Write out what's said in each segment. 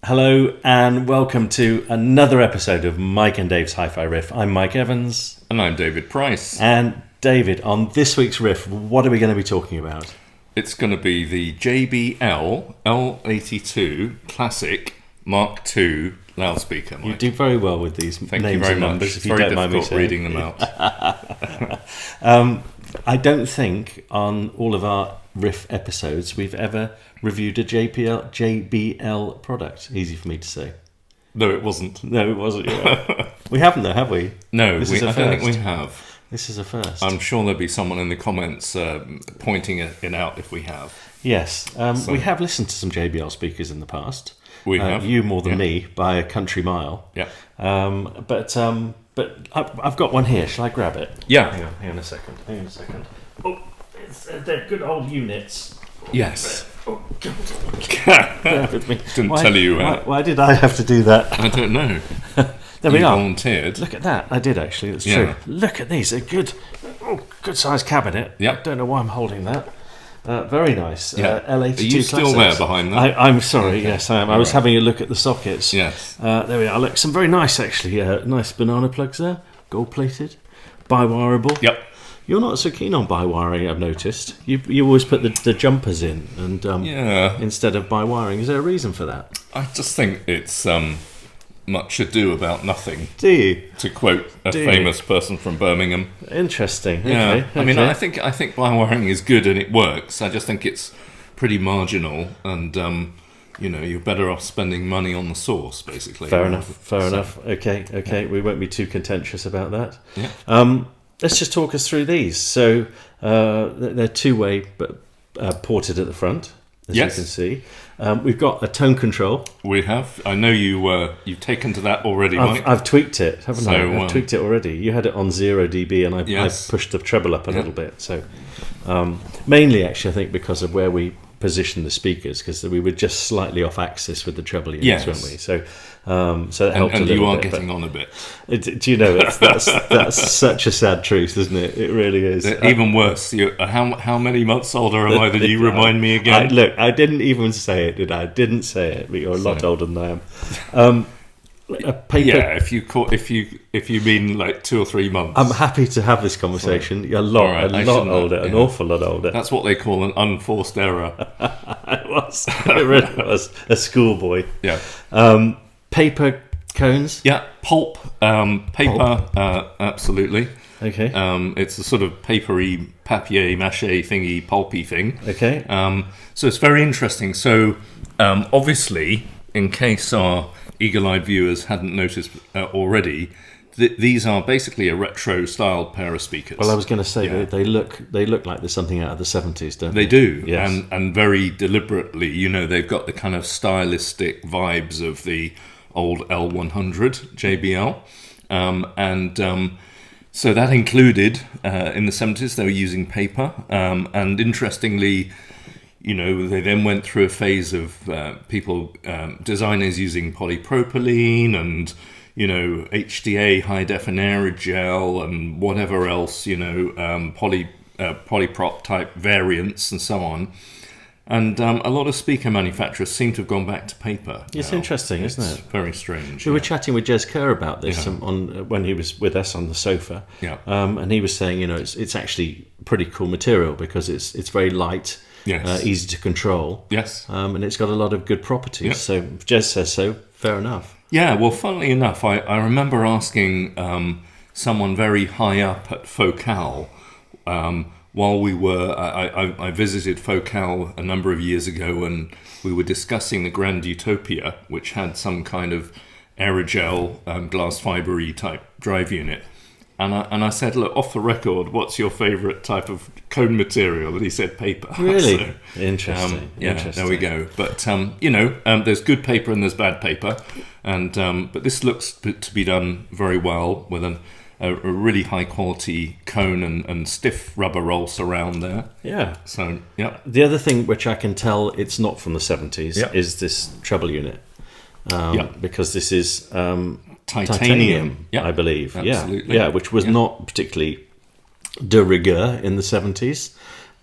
Hello and welcome to another episode of Mike and Dave's Hi-Fi Riff. I'm Mike Evans. And I'm David Price. And David, on this week's riff, what are we going to be talking about? It's going to be the JBL L82 Classic MkII loudspeaker, Mike. You do very well with these names and numbers, if you don't mind me saying. Reading them out. I don't think on all of our riff episodes we've ever reviewed a JBL product. Easy for me to say. No, it wasn't. No, it wasn't. Yeah. We haven't though, have we? No, I don't think we have. This is a first. I'm sure there'll be someone in the comments pointing it out if we have. Yes. We have listened to some JBL speakers in the past. We have. You more than me by a country mile. Yeah. But I've got one here. Shall I grab it? Yeah. Hang on a second. Oh, they're good old units. Yes. Oh, bear with me. Didn't tell you. Why did I have to do that? I don't know. There we are. Volunteered. Look at that. I did actually. That's true. Look at these. They're good. Good sized cabinet. Yep. I don't know why I'm holding that. Very nice. Yeah. L82 Are you still Classics. there behind that? I'm sorry. Yes, I am. I was having a look at the sockets. Yes. There we are. Look, some very nice actually. Nice banana plugs there. Gold plated. Bi-wireable. Yep. You're not so keen on bi-wiring, I've noticed. You always put the jumpers in and instead of bi-wiring. Is there a reason for that? I just think it's much ado about nothing. Do you? To quote a famous person from Birmingham. Interesting. Yeah. Okay. I mean, I think bi-wiring is good and it works. I just think it's pretty marginal, and you're better off spending money on the source, basically. Fair enough. Okay. Yeah. We won't be too contentious about that. Yeah. Let's just talk us through these. So they're two-way, but ported at the front, as you can see. We've got a tone control. We have. I know you've taken to that already, Mike. I've tweaked it, haven't I? I've tweaked it already. You had it on 0 dB, and I pushed the treble up a little bit. So mainly, actually, I think because of where we position the speakers, because we were just slightly off axis with the treble units, weren't we? So that helped a little bit. And you are getting on a bit. Do you know that's such a sad truth, isn't it? It really is. Even worse. How many months older am I than you? Remind me again. Look, I didn't even say it, did I? I didn't say it, but you're a lot older than I am. A paper. Yeah, if you mean like 2 or 3 months. I'm happy to have this conversation. You're a lot older, an awful lot older. That's what they call an unforced error. It really was a schoolboy. Yeah. Paper cones. Yeah, pulp. Paper. Absolutely. Okay. It's a sort of papery, papier-mâché thingy, pulpy thing. Okay. So it's very interesting. So obviously, in case our eagle-eyed viewers hadn't noticed already, these are basically a retro-styled pair of speakers. Well, I was going to say they look like there's something out of the 70s, don't they? They do, yes. And very deliberately, they've got the kind of stylistic vibes of the old L100 JBL, so that included in the 70s they were using paper, and interestingly, they then went through a phase of designers using polypropylene and, HDA, high definition aerogel, and whatever else, polyprop type variants and so on. And a lot of speaker manufacturers seem to have gone back to paper. It's interesting, isn't it? It's very strange. We were chatting with Jez Kerr about this when he was with us on the sofa. Yeah. And he was saying, it's actually pretty cool material because it's very light. Yes. Easy to control. Yes. And it's got a lot of good properties. Yep. So if Jez says so, fair enough. Yeah, well, funnily enough, I remember asking someone very high up at Focal while we were... I visited Focal a number of years ago, and we were discussing the Grand Utopia, which had some kind of aerogel, glass fibre-y type drive unit. And I said, look, off the record, what's your favourite type of cone material? And he said paper. Really? So, Interesting. There we go. But, there's good paper and there's bad paper. And but this looks to be done very well with a really high-quality cone and stiff rubber roll surround there. Yeah. So, yeah. The other thing which I can tell it's not from the 70s is this treble unit. Because this is... titanium, I believe. Absolutely. Yeah, which was not particularly de rigueur in the 70s.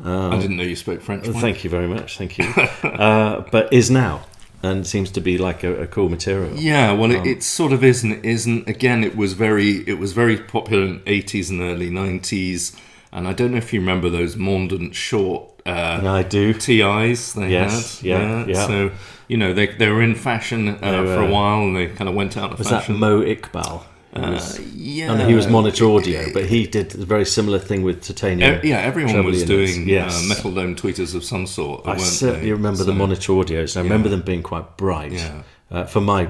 I didn't know you spoke French. Thank you very much. Thank you. But is now. and seems to be like a cool material. Yeah, well, it sort of isn't. Again, it was very popular in the 80s and early 90s, and I don't know if you remember those Mordaunt short I do. TIs they had. Yeah. So, they were in fashion for a while, and they kind of went out of fashion. Was that Mo Iqbal? Yeah. He was monitor audio, but he did a very similar thing with titanium. Everyone was doing metal dome tweeters of some sort. I certainly remember the monitor audios. I remember them being quite bright for my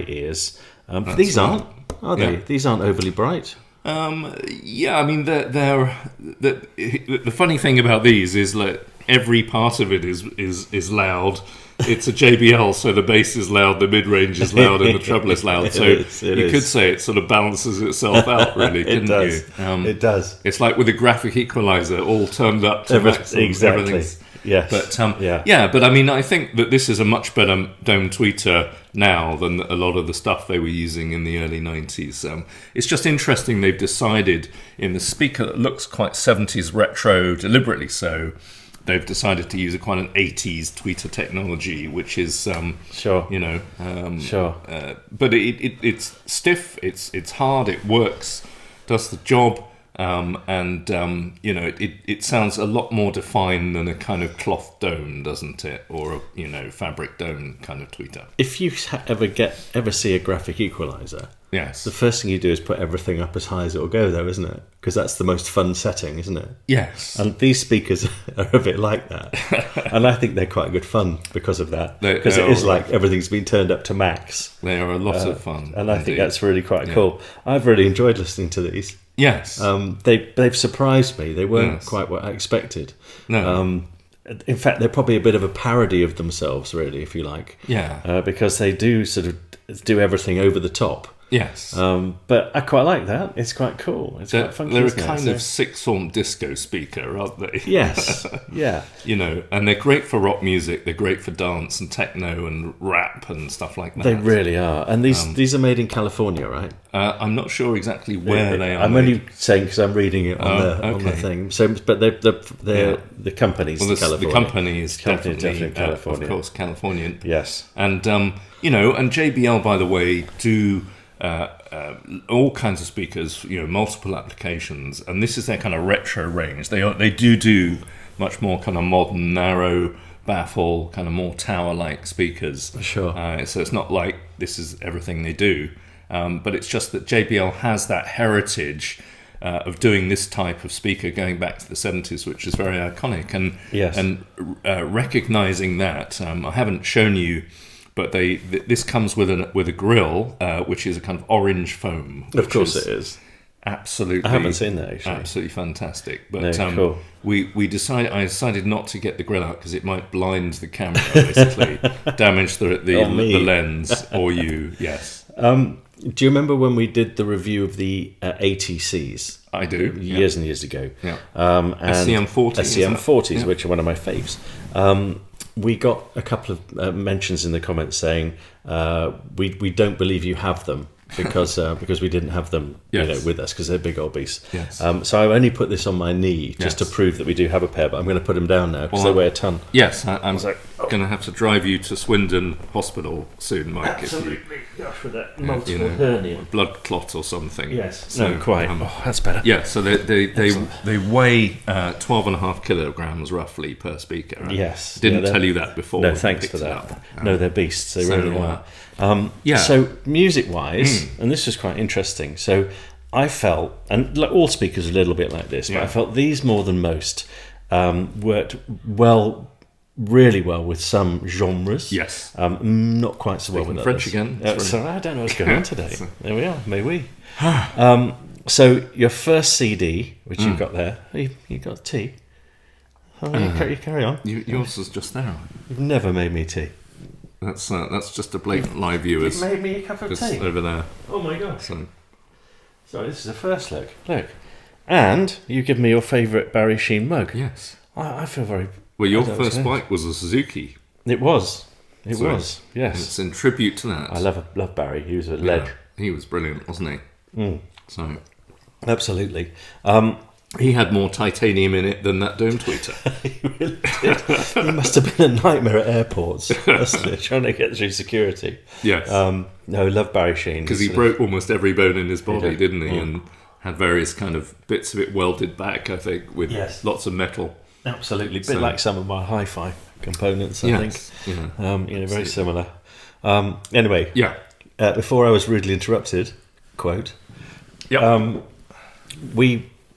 ears. But these aren't, are they? These aren't overly bright. I mean, they're the funny thing about these is that every part of it is loud. It's a JBL, so the bass is loud, the mid-range is loud, and the treble is loud. So you could say it sort of balances itself out, really, couldn't you? It does. It's like with a graphic equalizer, all turned up to maximum. Exactly. Yes. But but I mean, I think that this is a much better dome tweeter now than a lot of the stuff they were using in the early 90s. It's just interesting they've decided in the speaker that looks quite 70s retro, deliberately so. They've decided to use quite an 80s tweeter technology, which is sure. But it's stiff, it's hard, it works, does the job. It sounds a lot more defined than a kind of cloth dome, doesn't it? Or a fabric dome kind of tweeter. If you ever see a graphic equalizer, yes, the first thing you do is put everything up as high as it will go, though, isn't it? Because that's the most fun setting, isn't it? Yes. And these speakers are a bit like that, and I think they're quite good fun because of that. Because it is like everything's been turned up to max. They are a lot of fun, and I think that's really quite cool. I've really enjoyed listening to these. Yes. They've surprised me. They weren't quite what I expected. No. In fact, they're probably a bit of a parody of themselves, really, if you like. Yeah. Because they do sort of do everything over the top. Yes. But I quite like that. It's quite cool. It's quite funky. They're a kind of sixth-form disco speaker, aren't they? Yes. Yeah. And they're great for rock music. They're great for dance and techno and rap and stuff like that. They really are. And these are made in California, right? I'm not sure exactly where they are. I'm only saying because I'm reading it on the thing. So, but the company's California. The company is definitely California. Of course, Californian. Yes. And and JBL, by the way, do all kinds of speakers, multiple applications, and this is their kind of retro range. They do much more kind of modern, narrow baffle, kind of more tower-like speakers. Sure. So it's not like this is everything they do, but it's just that JBL has that heritage of doing this type of speaker going back to the 70s, which is very iconic. And recognizing that, I haven't shown you. But this comes with a grill, which is a kind of orange foam. Of course, it is. Absolutely, I haven't seen that actually. Absolutely fantastic. But cool. I decided not to get the grill out because it might blind the camera, basically damage the lens or you. Yes. Do you remember when we did the review of the ATCs? I do. Years and years ago. Yeah. And SCM40s. SCM40s, which are one of my faves. We got a couple of mentions in the comments saying we don't believe you have them because we didn't have them with us because they're big old beasts. Yes. So I only put this on my knee just to prove that we do have a pair, but I'm going to put them down now because they weigh a ton. Yes, I'm going to have to drive you to Swindon Hospital soon, Mike. Absolutely. Gosh, with that multiple hernia. Blood clot or something. Yes. So, no, quite. That's better. Yeah, so they weigh 12.5 kilograms roughly per speaker. Right? Yes. Didn't tell you that before. No, thanks for that. No, they're beasts. They really are. Yeah. So music-wise, and this was quite interesting. So I felt, and like all speakers are a little bit like this, but I felt these more than most worked really well with some genres. Yes. Not quite so well with French others. again. So I don't know what's going on today. There we are. May we. So your first CD, which you've got there, you got tea. You carry on. Yours was just there. You've never made me tea. That's just a blatant live viewers. You made me a cup of tea over there. Oh my gosh! So this is the first look, and you give me your favourite Barry Sheen mug. Yes, I feel very. Well, your first bike was a Suzuki. It was. It was. Yes. It's in tribute to that. I love Barry. He was a ledge. He was brilliant, wasn't he? Mm. So, absolutely. He had more titanium in it than that dome tweeter. He really did. He must have been a nightmare at airports, trying to get through security. Yes. No, love Barry Sheen. Because he broke almost every bone in his body, didn't he? And had various kind of bits of it welded back, I think, with lots of metal. Absolutely. A bit like some of my hi-fi components, I think. Yeah. Very similar. Anyway. Yeah. Before I was rudely interrupted, quote. Yeah.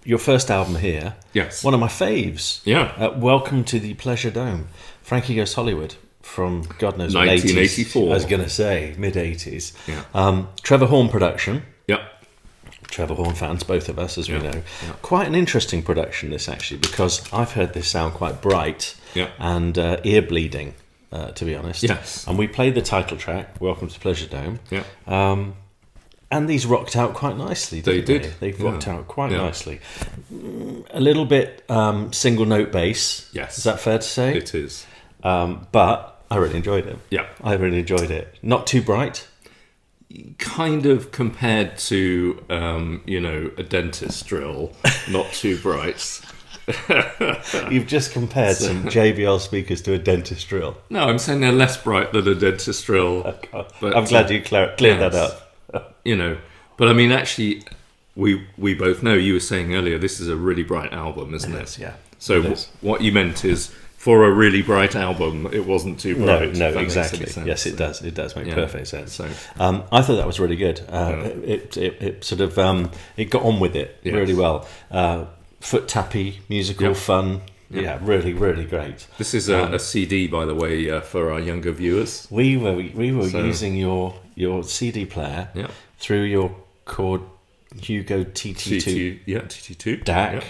Your first album here, yes, one of my faves. Yeah, Welcome to the Pleasure Dome, Frankie Goes Hollywood from God knows 1984. 80s, I was going to say mid 80s. Yeah. Trevor Horn production. Yep. Trevor Horn fans, both of us, as we know. Yeah. Quite an interesting production, this actually, because I've heard this sound quite bright and ear bleeding, to be honest. Yes. And we played the title track, Welcome to Pleasure Dome. Yeah. And these rocked out quite nicely, didn't they? They rocked out quite nicely. A little bit single note bass. Yes. Is that fair to say? It is. But I really enjoyed it. Yeah. I really enjoyed it. Not too bright. Kind of compared to, a dentist drill, not too bright. You've just compared some JBL speakers to a dentist drill. No, I'm saying they're less bright than a dentist drill. But I'm glad you cleared that up. But I mean, actually, we both know, you were saying earlier, this is a really bright album, isn't it? Yeah. So what you meant is, for a really bright album, it wasn't too bright. No, exactly. Yes, it does. It does make perfect sense. So, I thought that was really good. It sort of it got on with it really well. Foot tappy, musical, fun. Yeah, really, really great. This is a CD, by the way, for our younger viewers. We were using your CD player through your Chord Hugo TT2 TT2 DAC.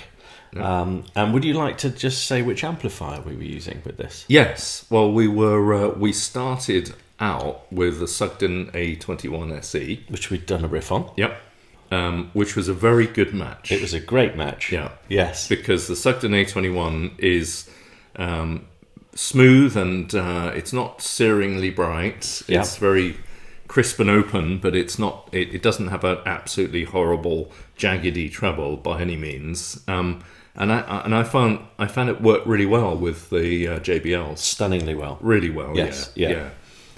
And would you like to just say which amplifier we were using with this? Yes. Well, we started out with the Sugden A21 SE, which we'd done a riff on. Yep. Which was a very good match. It was a great match. Yeah. Yes. Because the Sugden A21 is smooth and it's not searingly bright. It's very crisp and open, but it's not. It doesn't have an absolutely horrible jaggedy treble by any means. And I found it worked really well with the JBLs. Stunningly well. Really well. Yes. Yeah.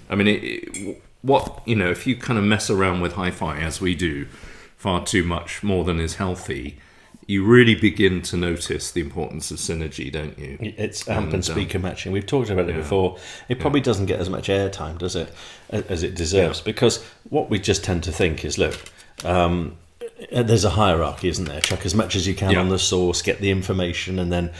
I mean, if you kind of mess around with hi-fi as we do, far too much more than is healthy, you really begin to notice the importance of synergy, don't you? It's amp and speaker matching. We've talked about it before. It probably doesn't get as much airtime, does it, as it deserves? Because what we just tend to think is, look, there's a hierarchy, isn't there? Chuck as much as you can on the source, get the information, and then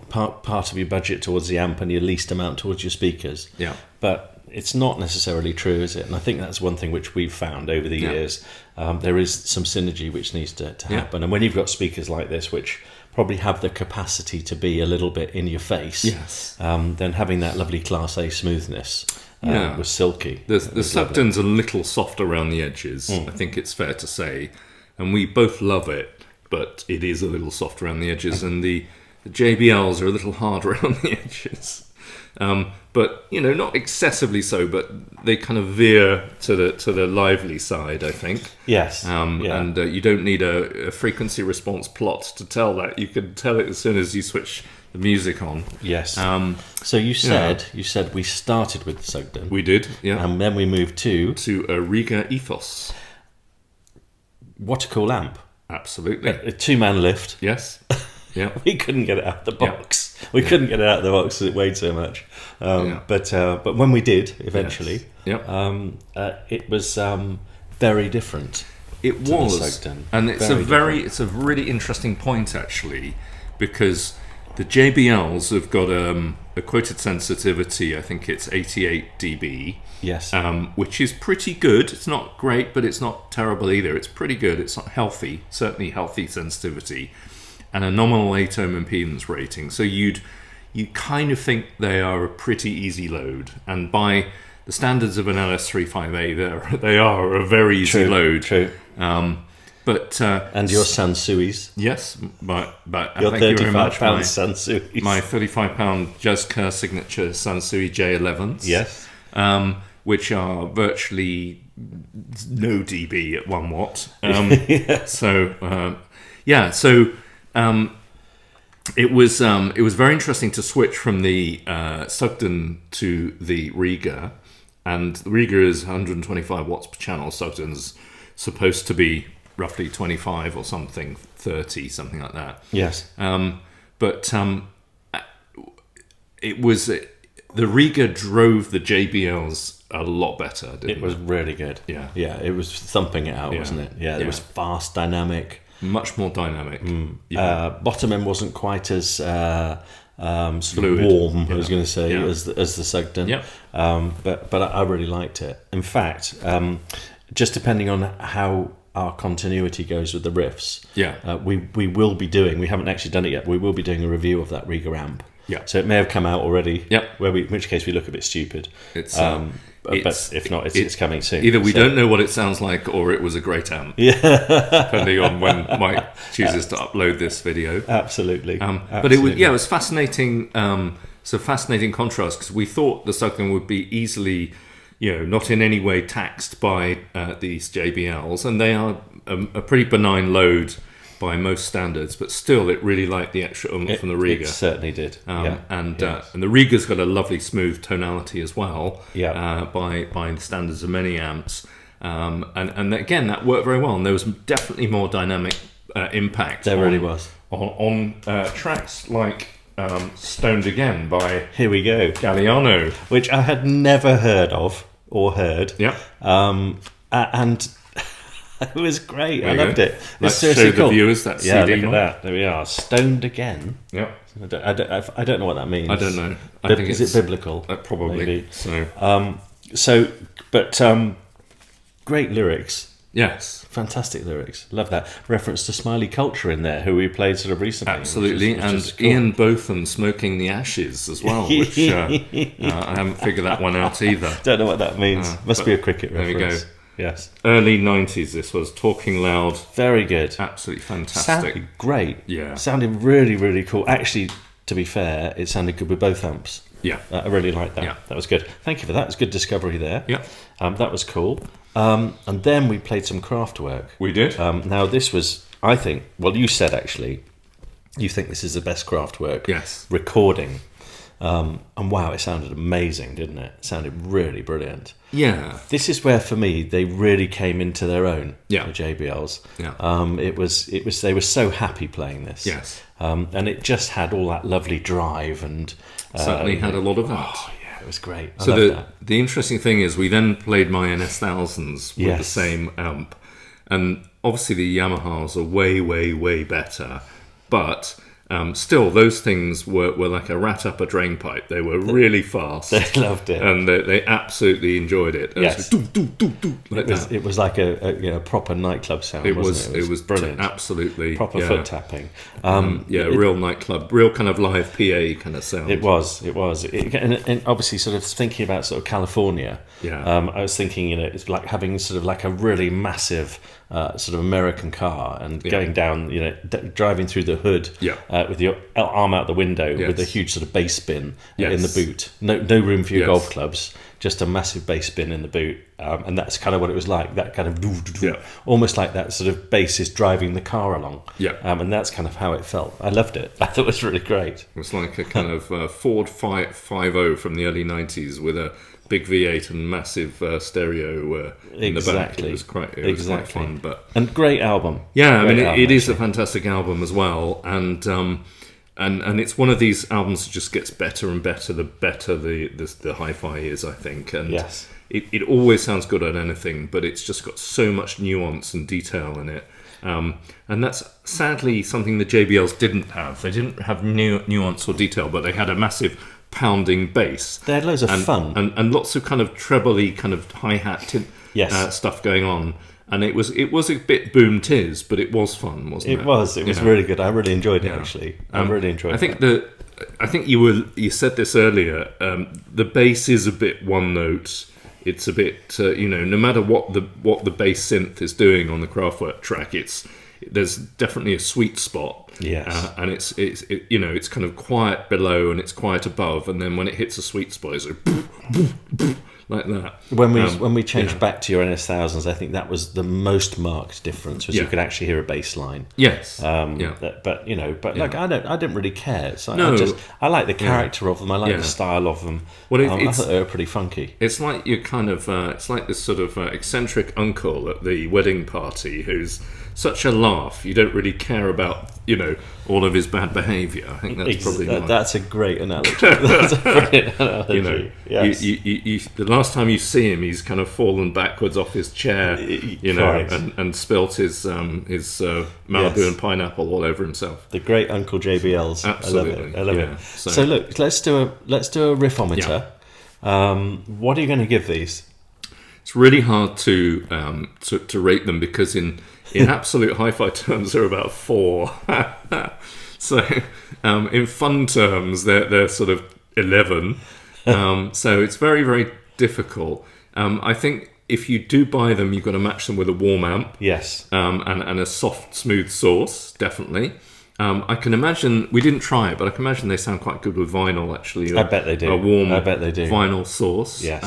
part of your budget towards the amp and your least amount towards your speakers. Yeah. But it's not necessarily true, is it? And I think that's one thing which we've found over the years. There is some synergy which needs to happen. And when you've got speakers like this, which probably have the capacity to be a little bit in your face, then having that lovely Class A smoothness was silky. The Sugden's a little soft around the edges, I think it's fair to say. And we both love it, but it is a little soft around the edges. And the JBLs are a little hard around the edges. But not excessively so, but they kind of veer to the lively side, I think. Yes. And you don't need a frequency response plot to tell that. You can tell it as soon as you switch the music on. Yes. So you said we started with the Sugden. We did. Yeah. And then we moved to a Riga Ethos. What a cool amp! Absolutely. A 2-man lift. Yes. Yeah. We couldn't get it out of the box. We couldn't get it out of the box because it weighed so much. But when we did eventually, it was very different. It was, and it's a really interesting point actually, because the JBLs have got a quoted sensitivity. I think it's 88 dB. Yes. Which is pretty good. It's not great, but it's not terrible either. It's pretty good. It's not healthy, certainly healthy sensitivity. And a nominal 8-ohm impedance rating. So you kind of think they are a pretty easy load. And by the standards of an LS35A, they are a very easy load. True. And your Sansuis. Yes, but your 35-pound Sansui. My 35-pound Jazz Kerr signature Sansui J11s. Yes. Which are virtually no dB at 1 watt. So it was very interesting to switch from the Sugden to the Rieger, and the Rieger is 125 watts per channel. Sugden's supposed to be roughly 25 or something, 30, something like that. Yes. It was the Rieger drove the JBLs a lot better. Didn't it? It was really good. Yeah. Yeah, it was thumping it out, wasn't it? Yeah, it was fast, dynamic. Much more dynamic. Bottom end wasn't quite as sort fluid. of warm, I was going to say, as the Sugden. Yep. But I really liked it. In fact, just depending on how our continuity goes with the riffs, we will be doing, we haven't actually done it yet, but we will be doing a review of that Rieger amp. Yeah. So it may have come out already. Yep. In which case we look a bit stupid. But if not, it's coming soon. Either we don't know what it sounds like, or it was a great amp. Yeah. Depending on when Mike chooses to upload this video. Absolutely. But it was fascinating. So fascinating contrast, because we thought the Sugden would be easily, not in any way taxed by these JBLs, and they are a pretty benign load by most standards, but still it really liked the extra oomph from the Rieger. It certainly did. And the Rieger's got a lovely smooth tonality as well, by the standards of many amps. And again, that worked very well, and there was definitely more dynamic impact. There really was. On tracks like Stoned Again by Here we go, Galliano, which I had never heard of or heard. Yeah. And it was great. There I loved it. Let's show the viewers that CD. Look at that. There we are. Stoned Again. Yeah. I don't know what that means. I don't know. I think is it biblical? Probably. Maybe. So. But great lyrics. Yes. Fantastic lyrics. Love that. Reference to Smiley Culture in there, who we played sort of recently. Absolutely. Which is cool. Ian Botham Smoking the Ashes as well, which I haven't figured that one out either. Don't know what that means. Must be a cricket reference. There we go. Yes. Early 90s, this was Talking Loud. Very good. Absolutely fantastic. Sounded great. Yeah. Sounded really, really cool. Actually, to be fair, it sounded good with both amps. Yeah. I really liked that. Yeah. That was good. Thank you for that. It was a good discovery there. Yeah. That was cool. And then we played some Kraftwerk. We did. Now, this was, I think, well, you said actually, you think this is the best Kraftwerk recording. And wow, it sounded amazing, didn't it? It sounded really brilliant. Yeah. This is where, for me, they really came into their own. Yeah. The JBLs. Yeah. It was. They were so happy playing this. Yes. And it just had all that lovely drive and certainly had a lot of that. Oh yeah, it was great. I so loved that. The interesting thing is, we then played my NS1000s with the same amp, and obviously the Yamahas are way, way, way better, but. Still, those things were like a rat up a drain pipe. They were really fast. They loved it, and they absolutely enjoyed it. Yes, it was like a proper nightclub sound. It was brilliant, absolutely proper foot tapping. Real nightclub, real kind of live PA kind of sound. It was, and obviously, sort of thinking about sort of California. Yeah, I was thinking, it's like having sort of like a really massive sort of American car and going down, driving through the hood. Yeah. With your arm out the window with a huge sort of bass bin in the boot. No room for your golf clubs, just a massive bass bin in the boot. And that's kind of what it was like, that kind of almost like that sort of bass is driving the car along. Yeah. And that's kind of how it felt. I loved it. I thought it was really great. It was like a kind of Ford 5.0 from the early 90s with a big V8 and massive stereo in the back. It was quite fun. And great album. Yeah, I mean, it is a fantastic album as well. And it's one of these albums that just gets better and better the better the hi-fi is, I think. And it always sounds good on anything, but it's just got so much nuance and detail in it. And that's sadly something the JBLs didn't have. They didn't have nuance or detail, but they had a massive pounding bass. They had loads of fun and lots of kind of trebly kind of hi-hat stuff going on. And it was a bit boom tiz, but it was fun, wasn't it? It was really good. I really enjoyed it actually. I really enjoyed it. I think you said this earlier. The bass is a bit one note. It's a bit no matter what the bass synth is doing on the Kraftwerk track, there's definitely a sweet spot. Yes. And it's kind of quiet below and it's quiet above, and then when it hits a sweet spot, it's like like that. When we changed back to your NS1000s, I think that was the most marked difference, was you could actually hear a bass line. Yes. But like I didn't really care. So No. I like the character of them. I like the style of them. Well, I thought they were pretty funky. It's like you're kind of it's like this sort of eccentric uncle at the wedding party who's such a laugh. You don't really care about, all of his bad behaviour. I think that's probably that's a great analogy. That's a brilliant analogy. Yes. The last time you see him, he's kind of fallen backwards off his chair, and spilt his Malibu and pineapple all over himself. The great Uncle JBLs. Absolutely. I love it. So look, let's do a riffometer. What are you going to give these? It's really hard to rate them, because in absolute hi-fi terms they're about 4. So in fun terms they're sort of 11. So it's very, very difficult. I think if you do buy them, you've got to match them with a warm amp. Yes. And a soft, smooth source, definitely. I can imagine, we didn't try it, but I can imagine they sound quite good with vinyl, actually. I bet they do. A warm I bet they do. Vinyl source. Yes.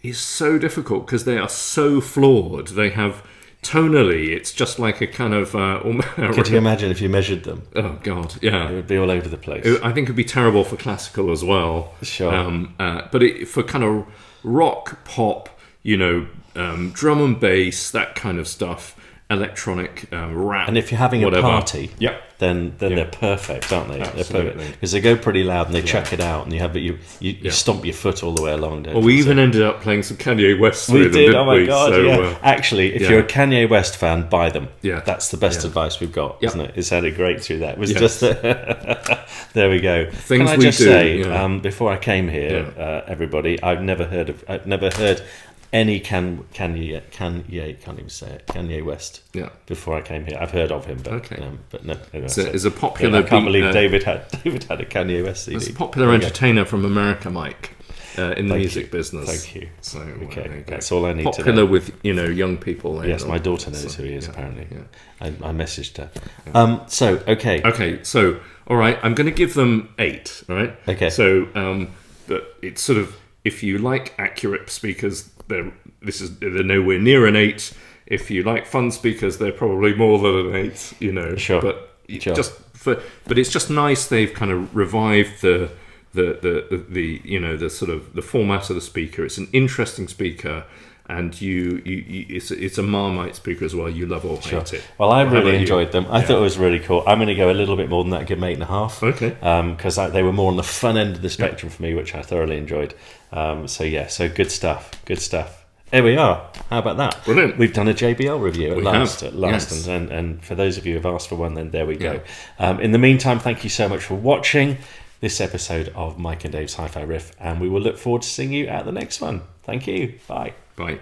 It's so difficult because they are so flawed. They have, tonally, it's just like a kind of... Could you imagine if you measured them? Oh, God, yeah. It would be all over the place. I think it would be terrible for classical as well. Sure. But for kind of rock, pop, drum and bass, that kind of stuff, electronic rap. And if you're having a party, yep. then they're perfect, aren't they? Absolutely. They're perfect because they go pretty loud and they chuck it out, and you stomp your foot all the way along. Well, we even ended up playing some Kanye West. We did. Didn't Oh my god! So, actually, if you're a Kanye West fan, buy them. Yeah, that's the best advice we've got, isn't it? It sounded great through that. It was just there we go. Things Can I just say before I came here, everybody, I've never heard any Kanye, can't even say it, Kanye West. Yeah. Before I came here, I've heard of him, but no. It's a popular. I can't believe David had a Kanye West CD. It's a popular entertainer from America, Mike, in the music business. Thank you. So that's all I need to know. Popular with young people. Yes, my daughter knows who he is. Apparently, I messaged her. Yeah. Okay, so all right, I'm going to give them 8. All right. Okay. So, but it's sort of, if you like accurate speakers, they're nowhere near an 8. If you like fun speakers, they're probably more than an 8. Sure. But it's just nice they've kind of revived the sort of the format of the speaker. It's an interesting speaker, and it's a Marmite speaker as well. You love or hate it. Well, I really enjoyed them. I thought it was really cool. I'm going to go a little bit more than that, give them 8.5. Okay. Because they were more on the fun end of the spectrum for me, which I thoroughly enjoyed. So good stuff. There we are. How about that? Brilliant. We've done a JBL review at last. Yes. And for those of you who've asked for one, then there we go. In the meantime, thank you so much for watching this episode of Mike and Dave's Hi-Fi Riff, and we will look forward to seeing you at the next one. Thank you. Bye. Bye.